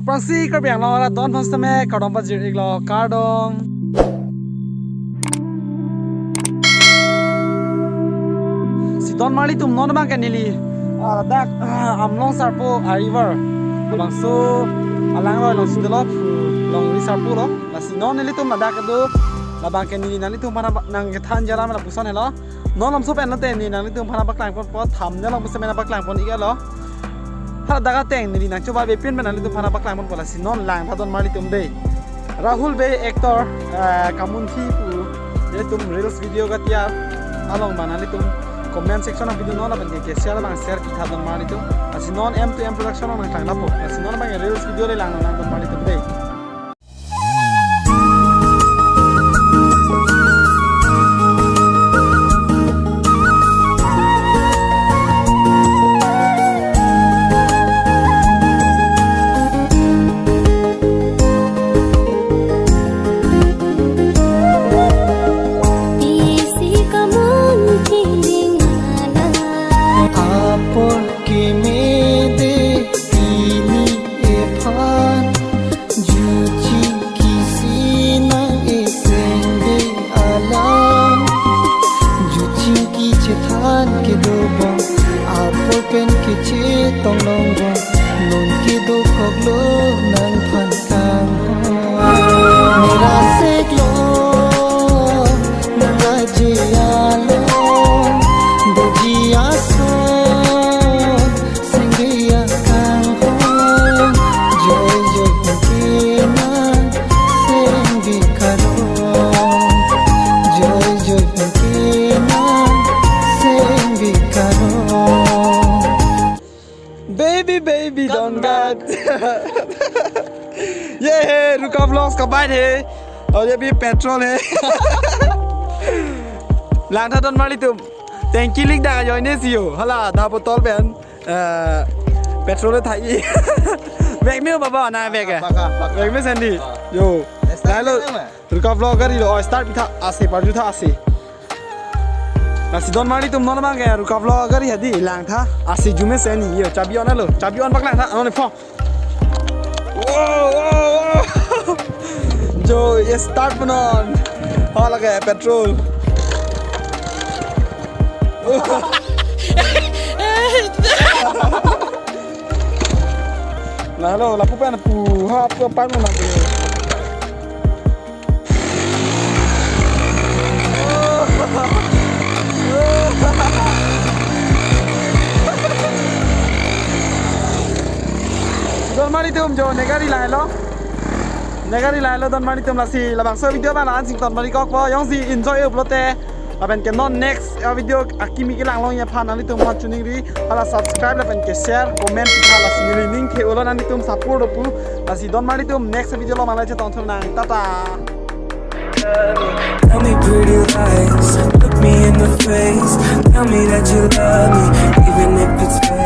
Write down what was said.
Aprang si kerbiang lo la don phang stame kadong pa jirik lo kardong si don mali tum non bang kanili dak amlong sarpo river abang so alang lo long sidelo long ri sarpo lo la si non nili tum dak do la bang kanili nali tum pana nang than jara ma puson helo non lam so pen na te ni nali tum pana baklang pon po tham ne long pusame na baklang pon iga lo ha daga teng ni nang coba be pin benali tu phana baklang mon pola sinon lang thadon mali tum dei Rahul be actor kamun thi pu ye tum reels video ga tia along banali tum comment section of video non ban ke share bang share ki thadon mali tum asinon m to m production on tang lapo asinon bang reels video le lang don mali tum dei tong long bong non ki do kok lo nang phan kang mera sek lo nanga ji alo do ji aso singiya kang ho joy joy kina sengi karo joy joy kina sengi karo baby don't get ये रुका vlogs का बात है और ये भी petrol है लांग था don mali tum टैंकी लिख दा जो इन्हें सियो हला दा बोतल बेन पेट्रोल थाई बैग में बाबा ना बैग है बैग में सैंडी यो लालो रुका vlog करी लो स्टार्ट भी था आसे पर जो था आसे nasi don mali tum non bang ya ruka vlog gari hadi lang tha asi jume se ni yo chabi on lo chabi on bak lang tha on phone wow jo ye start banon ha lage petrol la lo la pupa na pu ha pu pan mo na don mali tum jo negari lai lo don mali tum la si la bang so video ba la an sing ton mali kok bo yong si enjoy upload la ben ke non next video akimi ki lang long ya phan ali tum ha chuning ri ala subscribe la ben ke share comment ki la si link ke ulo nani tum support pu la si don mali tum next video lo malai che ton thong nang tata Tell me pretty lies, look me in the face. Tell me that you love me, even if it's fake.